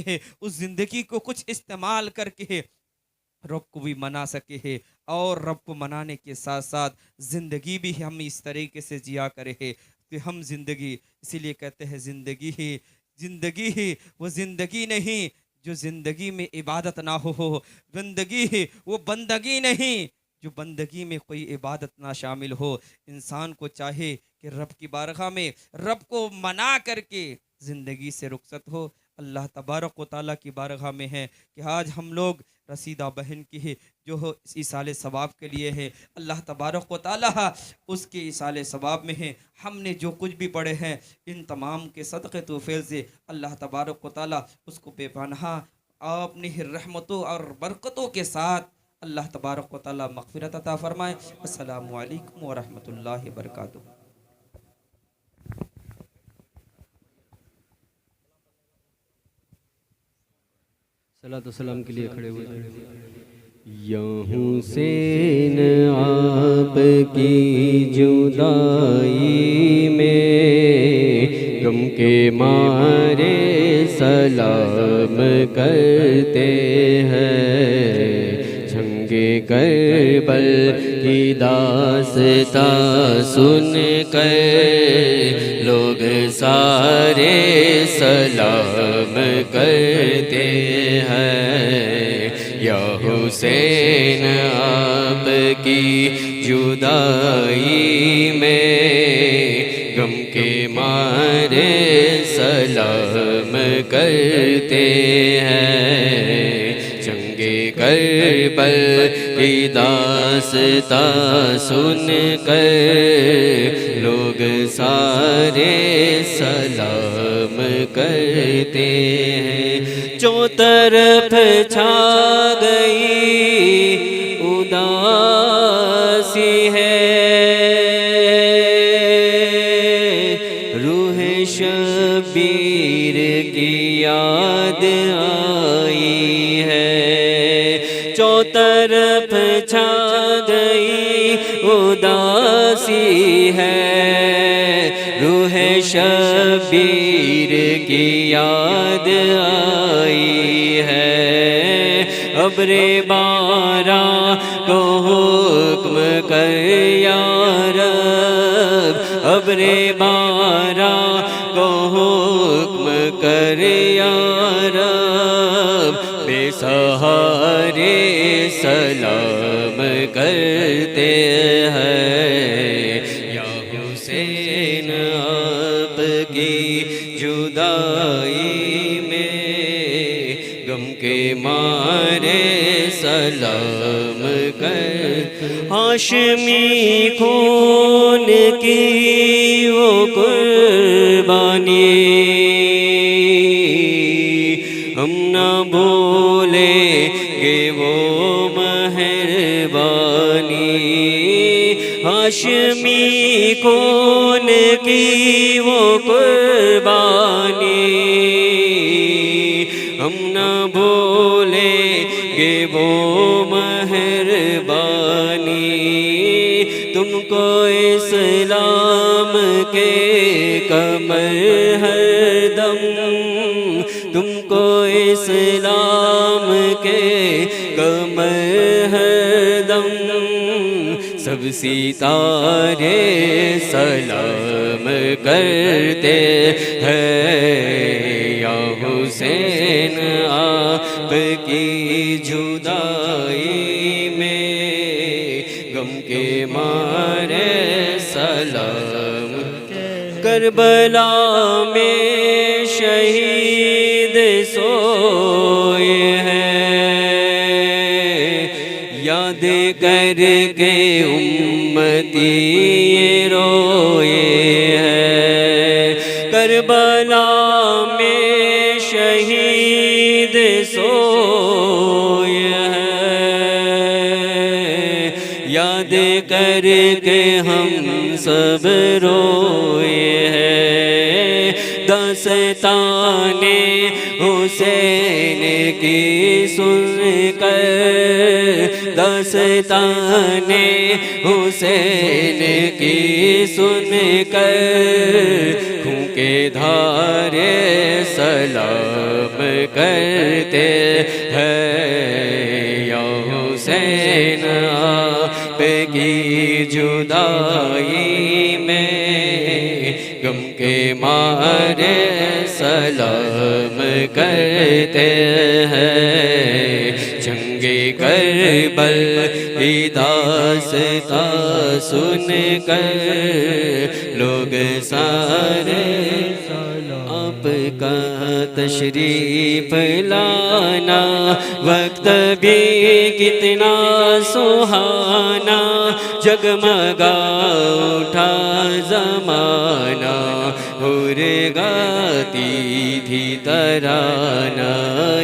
ہے، اس زندگی کو کچھ استعمال کر کے رب کو بھی منا سکے ہے، اور رب کو منانے کے ساتھ ساتھ زندگی بھی ہم اس طریقے سے جیا کرے ہے کہ ہم زندگی، اسی لیے کہتے ہیں زندگی ہے وہ زندگی نہیں جو زندگی میں عبادت نہ ہو، زندگی ہے وہ بندگی نہیں جو بندگی میں کوئی عبادت نہ شامل ہو. انسان کو چاہے کہ رب کی بارگاہ میں رب کو منا کر کے زندگی سے رخصت ہو. اللہ تبارک و تعالیٰ کی بارگاہ میں ہے کہ آج ہم لوگ رسیدہ بہن کی ہے جو ایصال ثواب کے لیے ہے، اللہ تبارک و تعالیٰ اس کے ایصال ثواب میں ہے. ہم نے جو کچھ بھی پڑھے ہیں ان تمام کے صدقے توفیل سے اللہ تبارک و تعالیٰ اس کو بے پناہ اپنی رحمتوں اور برکتوں کے ساتھ اللہ تبارک و تعالیٰ مغفرت عطا فرمائے. السلام علیکم ورحمۃ اللہ وبرکاتہ. صلاۃ و سلام کے لیے کھڑے ہوئے. یا حسین آپ کی جدائی میں غم کے مارے سلام کرتے ہیں. جنگِ کربل کی داستان سن کر لوگ سارے سلام کرتے ہیں. یا حسین آپ کی جدائی میں غم کے مارے سلام کرتے ہیں. جنگِ کربل کی داستان سن کر لوگ سارے سلام کرتے ہیں. جو طرف چھا گئی اداسی ہے، روح شبیر کی یاد آئی ہے. جو طرف چھا گئی اداسی ہے، روح شبیر کی یاد آئی ہے. ابر باراں کو حکم کر یا رب ابر بارا کو حکم کر یا رب، بے سہارے سلام کرتے ہیں، یا حسین آپ کی جدائی میں غم کے مارے سلام کر، ہاشمی خون کی وہ قربانی ہم نہ بھولیں گے وہ مہربانی، ہاشمی خون کی وہ قربانی ہم نہ بھولیں گے وہ مہربانی، تم کو اسلام کے کمر ہر دم، تم کو اسلام کے کمر ہر دم، سب ستارے سلام کرتے ہیں، یا حسین آپ کی جدائی میں غم کے مارے سلام، کربلا میں شہید سوئے ہیں، یاد کر کے امتی روئے ہیں، کربلا میں شہید سوئے ہیں، یاد کر کے ہم سب روئے ہیں، داستان حسین کی سن کر، داستان حسین کی سن کر، خون کے دھارے سلام کرتے ہیں، یا حسین آپ کی جدائی میں غم کے مارے سلام کرتے ہیں، جنگ کربل کی داستان سن کر لوگ سارے آپ کا تشریف لانا، وقت بھی کتنا سہانا، جگمگا اٹھا زمانہ، حور گاتی تھی ترانہ،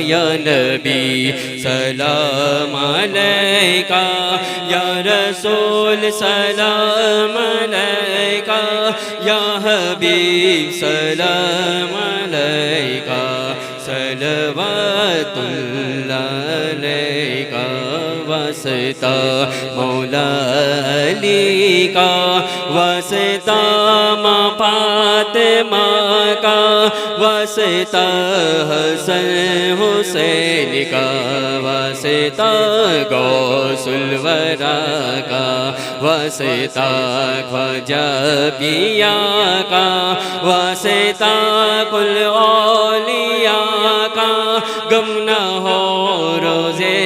یا نبی سلام علیکہ، یا رسول سلام علیکہ، یا حبیب سلام علیکہ، صلوات اللہ علیکہ، واسطہ مولا علی کا، واسطہ ماں فاطمہ کا، واسطہ حسن حسین کا، واسطہ غوث الورا کا، واسطہ خواجہ پیا کا، واسطہ کل اولیاء کا، غم نہ ہو روزے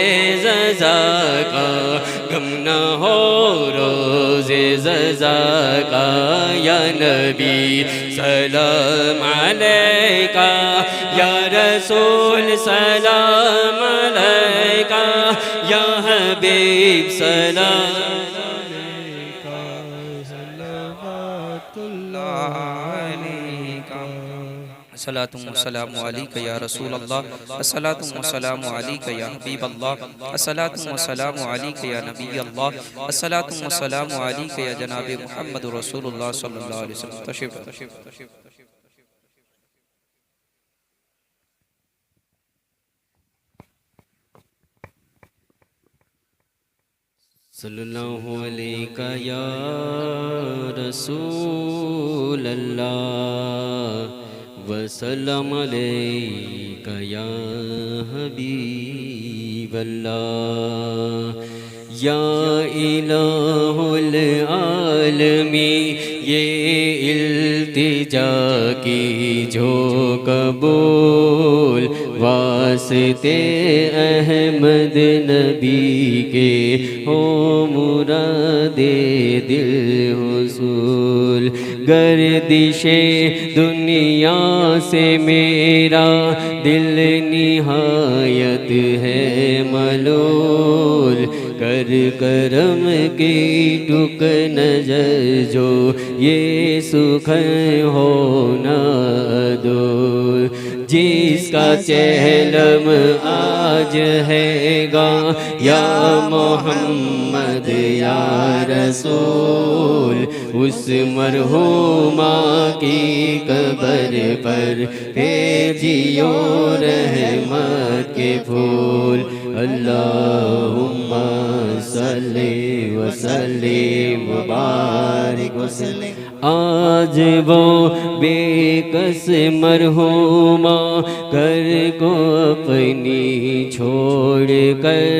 ززا کا، غم نہ ہو روزے ززا کا، یا نبی سلام علیکہ، یا رسول سلام علیکہ، یا حبیب سلام علیکہ، صلوات اللہ علیکہ، الصلاۃ والسلام علیک یا رسول اللہ، الصلاۃ والسلام علیک یا حبیب اللہ، الصلاۃ والسلام علیک یا نبی اللہ، الصلاۃ والسلام علیک یا جناب محمد رسول اللہ صلی اللہ علیہ وسلم۔ تشریف صلی اللہ علیہ یا رسول اللہ، وسلم علیک یا حبیب اللہ، یا الہ العالمین، یہ واسطے احمد نبی کے ہو مراد دل حصول گردش دنیا سے میرا دل نہایت ہے ملول کر کرم کی ٹک نظر جو یہ سخن ہونا دو جس کا چہلم آج ہے گا یا محمد یا رسول اس مرحومہ کی قبر پر بھیجیو رحمت کے پھول اللہم صلی وسلم مبارک وسلم آج وہ بے کس مرحومہ گھر کو اپنی چھوڑ کر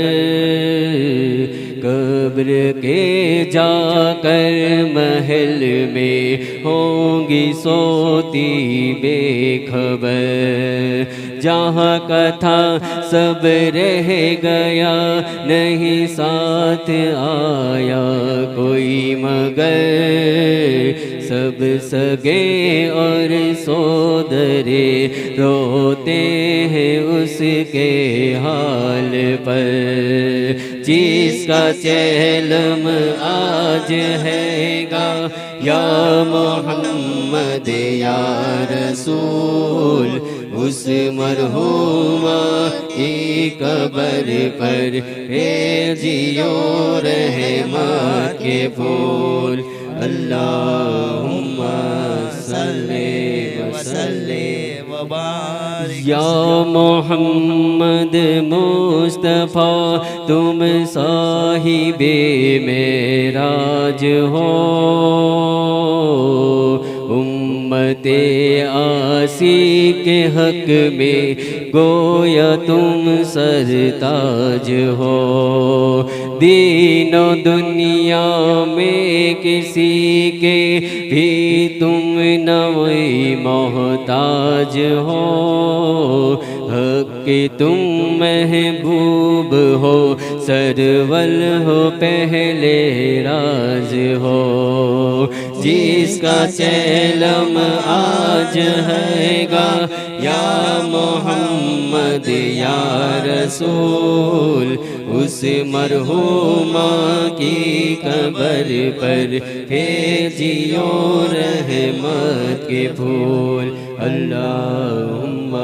قبر کے جا کر محل میں ہوں گی سوتی بے خبر جہاں کا تھا سب رہ گیا نہیں ساتھ آیا کوئی مگر سب سگے اور سودرے روتے ہیں اس کے حال پر جس کا چہلم آج ہے گا یا محمد یا رسول اس مرحومہ کی قبر پر بھیجیو رحمت کے پھول اللہم صلی وسلم وبارک یا محمد مصطفیٰ تم صاحب معراج ہو امت آسی کے حق میں گویا تم سرتاج ہو دین و دنیا میں کسی کے بھی تم نوئی محتاج ہو حق کے تم محبوب ہو سرول ہو پہلے راز ہو جس کا چہلم آج ہے گا یا محمد یا رسول اس مرحومہ کی قبر پر بھیجیو رحمت کے پھول اللہم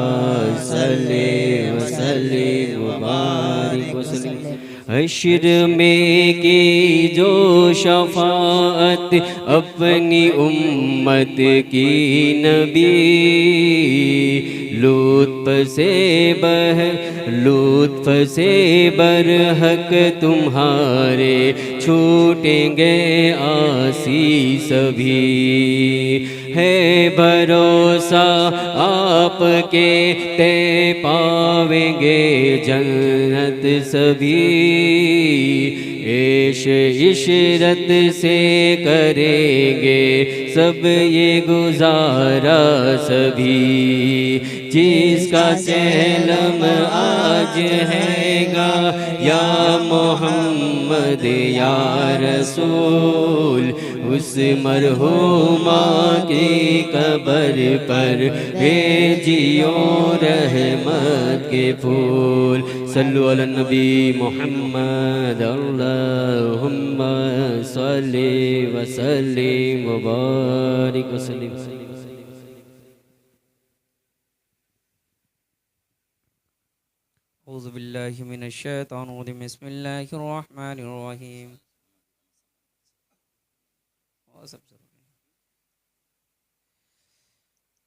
صلی وسلم وبارک وسلم حشر میں کی جو شفاعت اپنی امت کی نبی لطف سے برحق تمہارے چھوٹیں گے آسی سبھی ہے بھروسہ آپ کے تے پاویں گے جنت سبھی عیش عشرت سے کریں گے سب یہ گزارا سبھی جس کا چہلم آج ہے گا یا محمد یا رسول اس مرحومہ کی قبر پر بھیجیو رحمت کے پھول صلو علی النبی محمد اللہم صلی وسلم وبارک وسلم اعوذ باللہ من الشیطان الرجیم بسم اللہ الرحمن الرحیم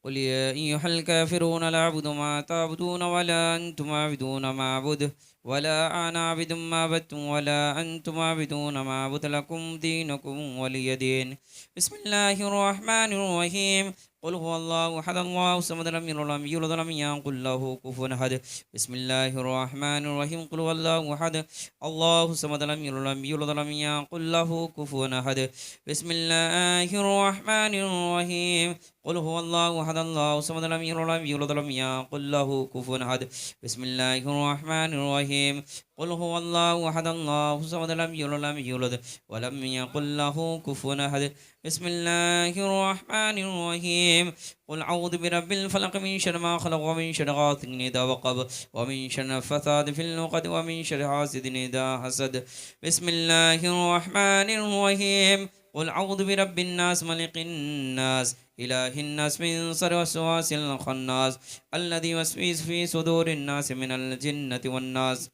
قل يا أيها الكافرون لا أعبد ما تعبدون ولا أنتم عابدون ما أعبد ولا أنا عابد ما عبدتم ولا أنتم عابدون ما أعبد لكم دينكم ولي دين. بسم الله الرحمن الرحيم. قل هو الله أحد الله الصمد لم يلد ولم يولد ولم يكن له كفوا أحد. بسم الله الرحمن الرحيم. قل هو الله أحد الله الصمد لم يلد ولم يولد ولم يكن له كفوا أحد. بسم الله الرحمن الرحيم. قل هو الله أحد الله الصمد لم يلد ولم يولد ولم يكن له كفوا أحد. بسم الله الرحمن الرحيم. قل هو الله أحد الله الصمد لم يلد ولم يولد ولم يكن له كفوا أحد. بسم الله الرحمن الرحيم. قل أعوذ برب الفلق من شر ما خلق ومن شر غاسق إذا وقب ومن شر الفساد في العقد ومن شر حاسد إذا حسد. بسم الله الرحمن الرحيم. قل أعوذ برب الناس ملك الناس إله الناس من شر الوسواس الخناس الذي يوسوس في صدور الناس من الجنة والناس.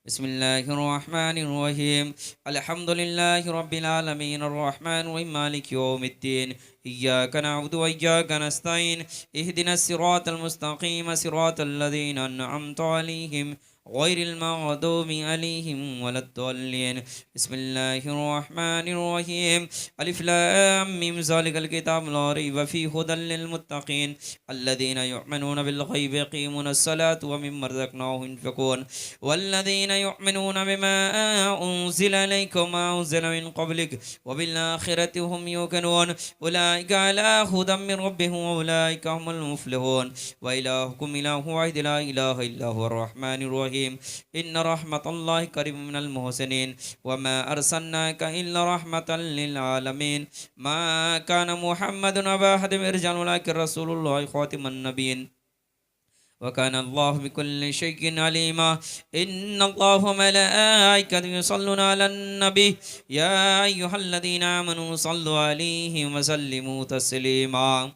بسم الله الرحمن الرحيم. الحمد لله رب العالمين الرحمن الرحيم مالك يوم الدين. إياك نعبد وإياك نستعين. اهدنا الصراط المستقيم صراط الذين أنعمت عليهم غير المغضوب عليهم ولا الضالين. بسم الله الرحمن الرحيم. ألف لام ميم ذلك الكتاب لا ريب فيه هدى للمتقين الذين يؤمنون بالغيب يقيمون الصلاة ومما رزقناهم ينفقون والذين يؤمنون بما أنزل إليك وما أنزل من قبلك وبالآخرة هم يوقنون أولئك على هدى من ربهم وأولئك هم المفلحون. وإلهكم إله واحد لا إله إلا هو الرحمن الرحيم. إن رحمة الله قريب من المحسنين وما أرسلناك إلا رحمة للعالمين. ما كان محمد أبا أحد من رجال ولكن رسول الله خاتم النبيين وكان الله بكل شيء عليما. إن الله وملائكته يصلون على النبي يا أيها الذين آمنوا صلوا عليه وسلموا تسليما.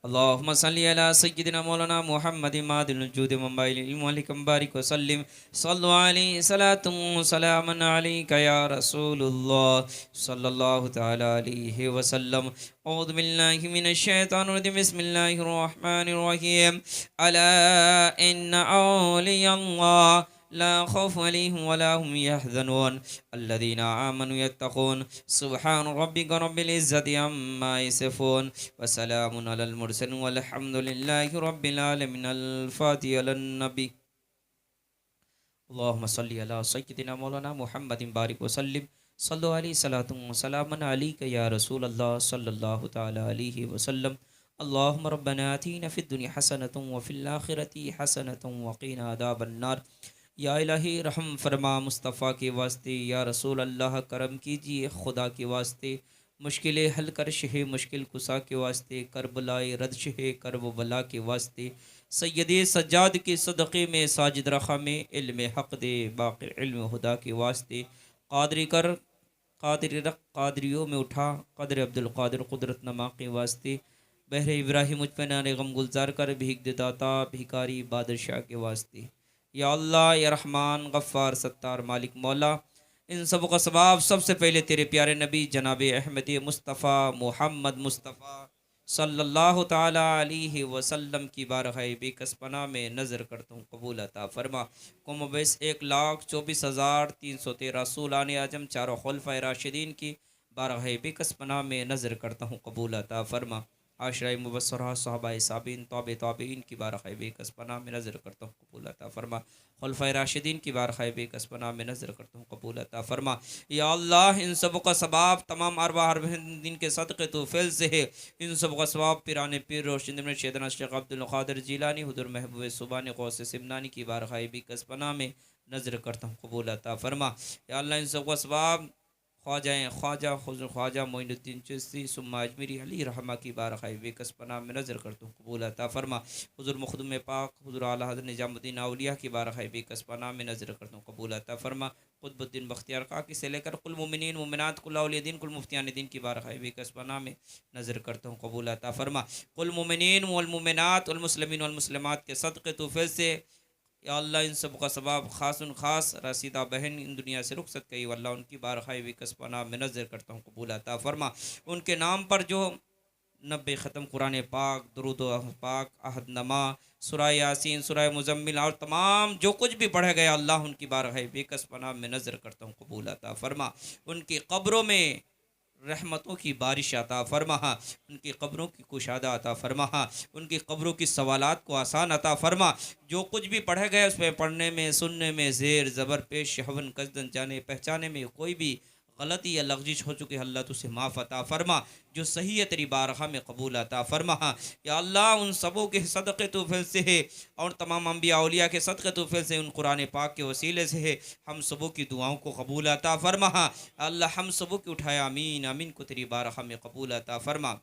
اللهم صل على سيدنا مولانا محمد معدن الجود منبع العلم والحكم بارك وسلم. صلوا عليه صلاة وسلاما عليك يا رسول الله صلى الله تعالى عليه وسلم. أعوذ بالله من الشيطان الرجيم. بسم الله الرحمن الرحيم. ألا إن أولياء الله لا خوف عليهم ولا هم يحزنون الذين آمنوا يتقون. سبحان ربك رب العزة عما يصفون وسلام على المرسلين والحمد لله رب العالمين. الفاتحة على النبي. اللهم صل على سيدنا مولانا محمد بارك وسلم. صلوا عليه صلاة وسلاما عليك يا رسول الله صلى الله تعالى عليه وسلم. اللهم ربنا آتنا في الدنيا حسنة وفي الآخرة حسنة وقنا عذاب النار. یا الہی رحم فرما مصطفیٰ کے واسطے. یا رسول اللہ کرم کیجیے خدا کے واسطے. مشکل حل کر شہ مشکل کسا کے واسطے. کربلائے رد شہ کرب بلا کے واسطے. سید سجاد کے صدقے میں ساجد رخا میں علم حق دے باقی علم خدا کے واسطے. قادری کر قادری رکھ قادریوں میں اٹھا قدر عبد القادر قدرت نما کے واسطے. بحر ابراہیم مجھ پہ نان غم گلزار کر بھیک دے داتا بھیکاری بادشاہ کے واسطے. یا اللہ یا رحمان غفار ستار مالک مولا. ان سب کا ثواب سب سے پہلے تیرے پیارے نبی جناب احمد مصطفیٰ محمد مصطفیٰ صلی اللہ تعالیٰ علیہ وسلم کی بارگاہ بے کس پناہ میں نظر کرتا ہوں قبول عطا فرما. کم و بیش 1,24,313 سولان اعظم چاروں خلفۂ راشدین کی بارگاہ بے کس پناہ میں نظر کرتا ہوں قبول عطا فرما. عاشرہ مبصرہ صحابہ صابین تابعین کی بارگاہ بے کس پناہ میں نظر کرتا ہوں قبول عطا فرما. خلفۂ راشدین کی بارگاہ بے کس پناہ میں نظر کرتا ہوں قبول عطا فرما. یا اللہ ان سب کا ثواب تمام ارواح دین کے صدقے تو فیل سے ہے. ان سب کا ثواب پیران پیر روشن دمن شیخنا شیخ عبد القادر جیلانی حضور محبوب سبحانی غوث سمنانی کی بارگاہ بے کس پناہ میں نظر کرتا ہوں قبول عطا فرما. یا اللہ ان سب کا ثواب خواجہ حضور خواجہ معین الدین چشتی ثم اجمیری علی رحمہ کی بارگاہ بے کس پناہ میں نظر کرتا ہوں قبول عطا فرما. حضور مخدوم پاک حضور اعلیٰ حضرت نظام الدین اولیاء کی بارگاہ بے کس پناہ میں نظر کرتا ہوں قبول عطا فرما. قطب الدین بختیار کاکی سے لے کر کل مومنین مومنات کل اولیاء دین کل مفتیان دین کی بارگاہ بے کس پناہ میں نظر کرتا ہوں قبول عطا فرما. کل مومنین والمومنات والمسلمین والمسلمات کے صدقے تو فیض سے یا اللہ ان سب کا ثواب خاص رسیدہ بہن ان دنیا سے رخصت گئی واللہ ان کی بارگاہ بے کس پناہ میں نظر کرتا ہوں قبول عطا فرما. ان کے نام پر جو 90 ختم قرآن پاک، درود و پاک، عہد نما، سورہ یاسین، سورہ مزمل اور تمام جو کچھ بھی پڑھا گیا، اللہ ان کی بارگاہ بےکس پناہ میں نظر کرتا ہوں، قبول عطا فرما۔ ان کی قبروں میں رحمتوں کی بارش عطا فرما، ان کی قبروں کی کشادہ عطا فرما، ان کی قبروں کی سوالات کو آسان عطا فرما۔ جو کچھ بھی پڑھے گئے اس میں پڑھنے میں، سننے میں، زیر زبر پیش شہون قصدن جانے پہچانے میں کوئی بھی غلطی یا لغزش ہو چکے، اللہ تو سے معاف عطا فرما، جو صحیح ہے تیری بارگاہ میں قبول عطا فرما۔ یا اللہ ان سبوں کے صدقے تو فیض سے ہے، اور تمام انبیاء اولیاء کے صدقے تو فیض سے، ان قرآن پاک کے وسیلے سے ہے، ہم سبوں کی دعاؤں کو قبول عطا فرما۔ اللہ ہم سبوں کی اٹھایا، آمین آمین کو تیری بارگاہ میں قبول عطا فرما۔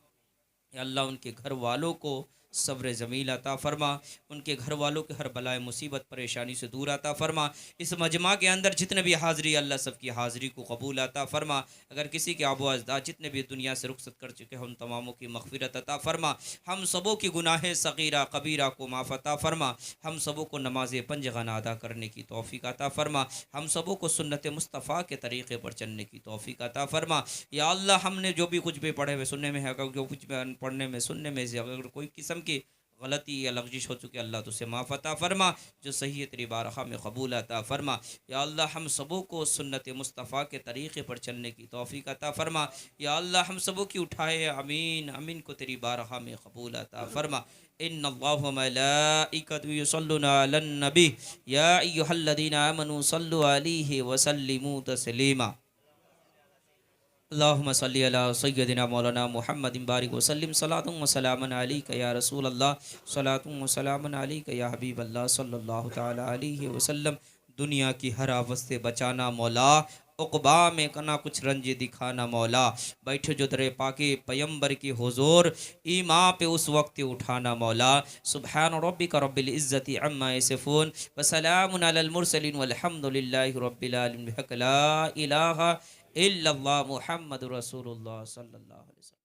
یا اللہ ان کے گھر والوں کو صبر جمیل عطا فرما، ان کے گھر والوں کے ہر بلائے مصیبت پریشانی سے دور عطا فرما۔ اس مجمع کے اندر جتنے بھی حاضری، اللہ سب کی حاضری کو قبول عطا فرما۔ اگر کسی کے آباء و اجداد جتنے بھی دنیا سے رخصت کر چکے ہیں، ان تماموں کی مغفرت عطا فرما۔ ہم سبوں کی گناہ صغیرہ کبیرہ کو معاف عطا فرما۔ ہم سبوں کو نماز پنجگانہ ادا کرنے کی توفیق عطا فرما۔ ہم سبوں کو سنت مصطفیٰ کے طریقے پر چلنے کی توفیق عطا فرما۔ یا اللہ ہم نے جو بھی کچھ بھی پڑھے ہوئے سننے میں ہے، اگر جو کچھ بھی پڑھنے میں سننے میں سے اگر کوئی قسم کی غلطی یا لغزش ہو چکی، اللہ تو سے معاف عطا فرما، جو صحیح ہے تیری بارگاہ میں قبول عطا فرما۔ یا اللہ ہم سبوں کو سنت مصطفیٰ کے طریقے پر چلنے کی توفیق عطا فرما۔ یا اللہ ہم سبوں کی اٹھائے، آمین آمین کو تیری بارگاہ میں قبول عطا فرما۔ ان اللہ و ملائکتہ یصلون علی النبی یا ایھا الذین آمنوا صلوا علیہ وسلموا تسلیما۔ اللہم صلی علی سیدنا مولانا محمد بارک وسلم، صلاۃ و سلام علیک یا رسول اللہ، صلاۃ و سلام علیک یا حبیب اللہ صلی اللہ تعالی علیہ وسلم۔ دنیا کی ہر آفت سے بچانا مولا، عقبا میں کنا کچھ رنج دکھانا مولا، بیٹھے جو در پاک پیمبر کی حضور، ایمان پہ اس وقت اٹھانا مولا۔ سبحان ربک رب العزت عما یصفون وسلام علی المرسلین والحمد للہ رب العالمین، بحق لا الہ الا اللہ محمد رسول اللہ صلی اللہ علیہ وسلم۔